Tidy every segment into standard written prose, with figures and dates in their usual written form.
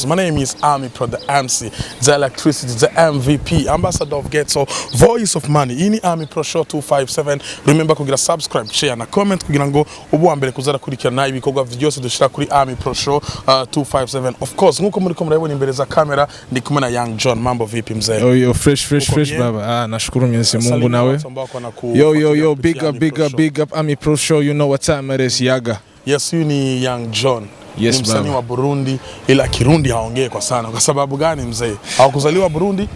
Records. My name is Army Pro, the MC, the electricity, the MVP, ambassador of Ghetto, voice of money. Ini Army Pro Show 257. Remember kugira subscribe, share na comment kugira ngo ubu mbere kuzara kurikirana ibikorwa vyose dushira kuri Army Pro Show 257. Of course, nkuko muri ko murabona imbere za kamera ndi kumwe na Young John. Mambo vipi mzee? Yo fresh baba. Nashukuru Mwenyezi Mungu nawe. Yo big up Army Pro Show, you know what time it is, Yaga. Yes, you ni Young John. Yes, ni msanii wa Burundi, ila Kirundi haongee kwa sana. Kwa sababu gani mzee? Haukuzaliwa Burundi?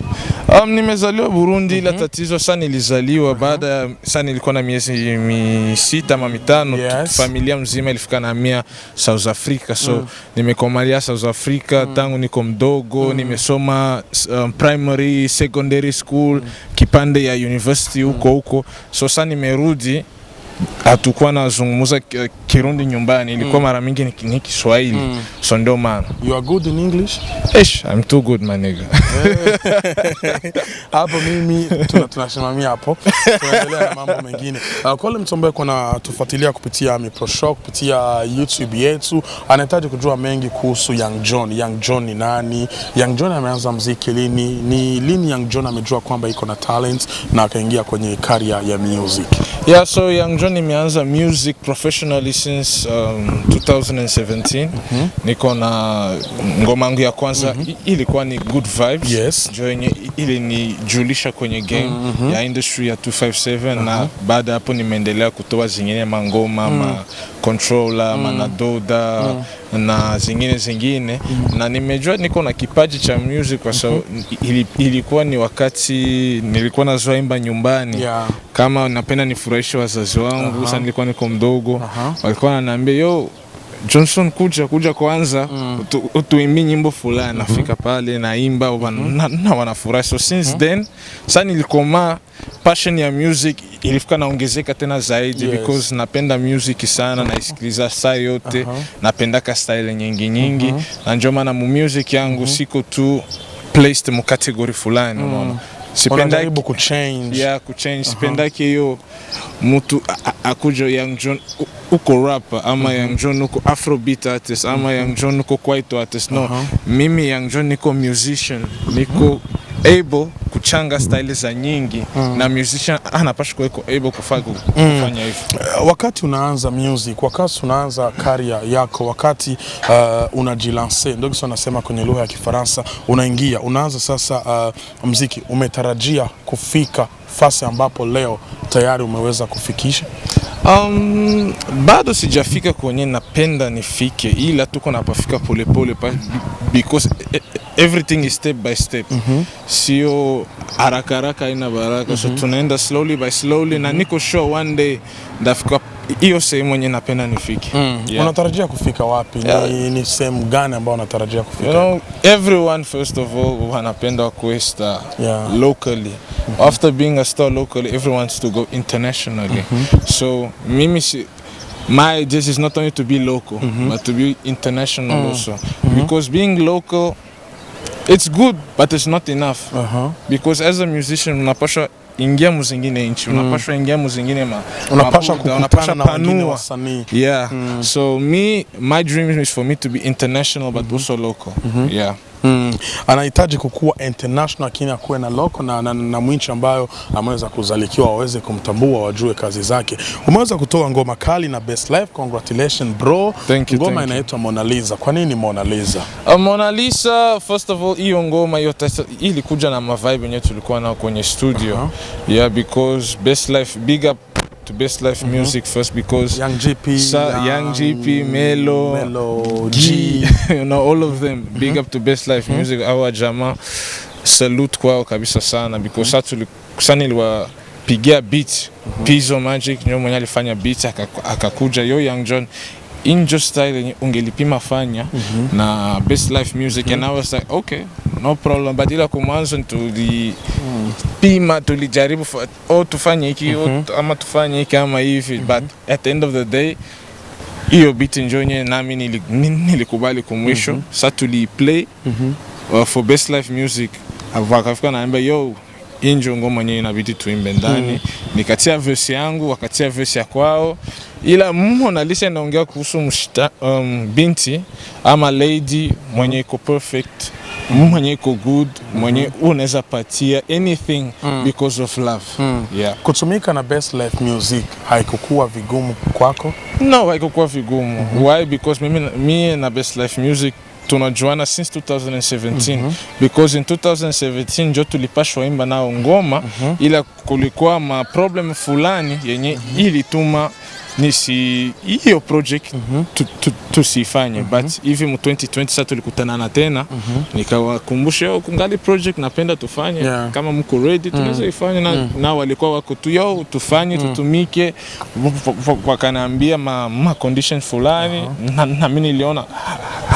Nimezaliwa Burundi, ila tatizo sana nilizaliwa baada sana nilikuwa na miezi 6 ama 5, familia mzima ilifika na hamia South Africa. So nimekomalia South Africa tangu niko mdogo, nimesoma primary, secondary school, kipande ya university huko. So sana nimerudi, hatukuwa nazungumza Kirundi nyumbani, ilikuwa mara mingi ni Kiswahili. So ndio maana. You are good in English? I'm too good my nigga. Hapo mimi tunashimamia hapo. Tunaendelea na mambo mengine. Kwa wale mtu ambaye kuna tufuatilia kupitia Army Pro Show, kupitia YouTube yetu, anahitaji kujua mengi kuhusu Young John. Young John ni nani? Young John ameanza muziki lini? Ni lini Young John amejua kwamba iko na talent na akaingia kwenye career ya music? Yeah, so Young John nimeanza music professionally since 2017. Niko na ngoma yangu ya kwanza ilikuwa ni Good Vibes. Yes. Joenye ili ni julisha kwenye game ya industry ya 257 na baada hapo nimeendelea kutoa zingine mangoma, ma controller, manadoda na zingine na nimejua niko na kipaji cha music kwa sababu ilikuwa ni wakati nilikuwa nazoimba nyumbani. Kama napenda nifurahishe wazazi wangu, sasa nilikuwa niko mdogo, walikuwa wananiambia yo Johnson kuja kwanza utuimbi nyimbo fulani. Nafika pale naimba na wanafurahi. So since then sasa nilikoma passion ya music ilifika naongezeka tena zaidi because napenda music sana, naisikiliza saa yote, napenda ka style nyingi na ndio maana music yangu siko tu placed mu category fulani, unaona. Sipendaki kuchange. Sipendaki hiyo mtu akuja Young John uko rapper ama Young John uko afrobeat artist ama Young John uko kwaito artist. No, mimi Young John niko musician, niko able kuchanga style za nyingi na musician anapaswa kuwa able kufanya hivyo. Wakati unaanza music, wakati unaanza career yako, wakati unajilancer, ndio kisha nasema kwenye lugha ya Kifaransa, unaanza sasa muziki, umetarajia kufika fasi ambapo leo tayari umeweza kufikisha? Bado sijafika kwenye napenda nifike, ila tuko napafika pole because everything is step by step. Sio haraka ina baraka. So tunaenda slowly by slowly na niko sure one day ndafika hiyo sehemu yenye napenda nifike. Unatarajia kufika wapi? Ni sehemu gani ambayo unatarajia kufika? You know, everyone first of all wanapenda kuwa star locally. After being a star locally, everyone wants to go internationally. So mimi my idea is not only to be local but to be international also. Because being local, it's good but it's not enough. Because as a musician unapaswa ingia muzingine nchi, unapaswa ingia muzingine unapaswa kukutana na wengine wasanii. So my dream is for me to be international but also local. Anahitaji kukua international lakini akuwe na local na mwinchi ambayo ameweza kuzalikiwa waweze kumtambua, wajue kazi zake. Umeweza kutoa ngoma kali na Best Life, congratulations bro. Ngoma inaitwa Mona Lisa. Kwa nini Mona Lisa? Mona Lisa, first of all, hiyo ngoma ilikuja na vibe yenyewe tulikuwa nao kwenye studio. Because Best Life, big up to Best Life Music first because Young GP, Melo, G, you know, all of them. Big up to Best Life Music. Our jama salute kwao kabisa sana because sasa niliwapigia beat Pizzo Magic, ndio mwenye alifanya beat akakuja yo Young John injo style ungelipima fanya na Best Life Music and I was like okay, no problem, but ila kumanzo tulipima, tulijaribu tufanye hiki ama tufanye hiki ama hivi, but at the end of the day hiyo beat njonye nami nilikubali kumwisho. Sasa tuliplay for Best Life Music, wakafika naambia yo injo ngoma yenyewe inabidi tuimbe ndani. Nikatia verse yangu, wakatia verse ya kwao, ila Mona Lisa naongea kuhusu binti ama lady mwenye iko perfect, mwenye iko good, mwenye unaweza patia anything because of love. Yeah. Kutumika na Best Life Music haikukuwa vigumu kwako? No, haikukuwa vigumu. Why? Because mimi na Best Life Music tunajuana since 2017 because in 2017 ndio tulipashwa imba nao ngoma, ila kulikuwa ma problem fulani yenye ilituma nisi hiyo project tusifanye, but hivi mu 2020 sasa tulikutana tena, nikawakumbusha kungali project napenda tufanye, kama mko ready tunaweza ifanye, na walikuwa wako tu tufanye tutumike, wakaniambia ma conditions fulani, na mimi niliona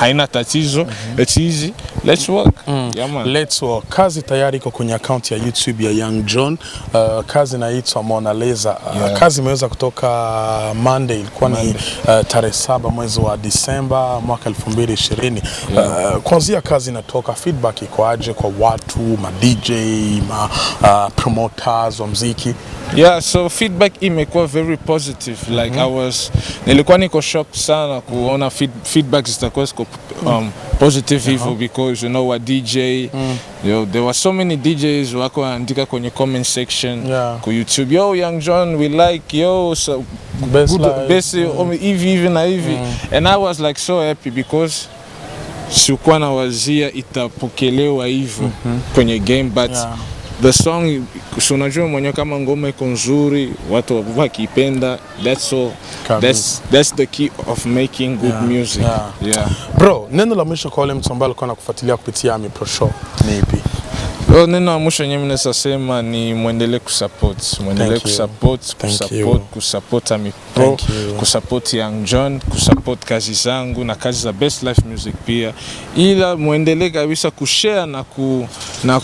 haina tatizo, it's easy, let's work. Yeah, man. Let's work. Kazi tayari iko kwenye account ya YouTube ya Young John, kazi inaitwa Mona Lisa. Kazi imeweza kutoka Monday, ilikuwa ni tarehe 7 mwezi wa Disemba mwaka 2020. Kwanzia kazi inatoka, feedback iko aje kwa watu, ma DJ, ma promoters wa muziki? Yeah, so feedback imekuwa very positive. Like nilikuwa niko shocked sana kuona feedbacks zitakuwa positive hivyo, because you know what DJ, there were so many DJs wako andika kwenye comment section kwa YouTube, yo Young John we like, yo so best hivi na hivi, and I was like so happy because sikuwa na wazia itapokelewa hivyo kwenye game, but the song, unajua mwenye kama ngoma iko nzuri, watu wakipenda, that's all. That's the key of making good music. Bro, neno la mwisho kwa wale mtu ambaye alikuwa anakufuatilia kupitia Ami Pro Show ni ipi? Neno la mwisho yenyewe naweza sema ni muendelee kusupport, kusupport Ami Pro, kusupport Young John, kusupport kazi zangu na kazi za Best Life Music pia, ila muendelee kabisa kushare na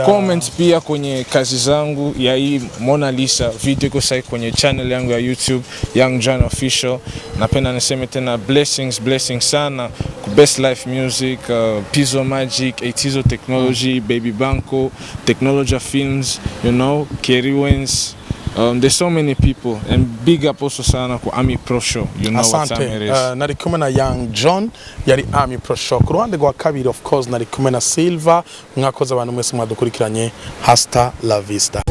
comment pia kwenye kazi zangu ya hii Mona Lisa. Video iko sasa kwenye channel yangu ya YouTube Young John Official. Napenda niseme tena blessings sana ku Best Life Music, Pizzo Magic, Etizo Technology, Baby Banco, Technology Films, you know, Kerry Wens. There's so many people, and big up also sana ku Ami Pro Show. You know what time it is. Nari kumwe na Young John yari Ami Pro Show. Ku ruhande rwa kabiri of course nari kumwe na Silva, mwakoze abantu mwese mwadukurikiranye. Hasta la vista.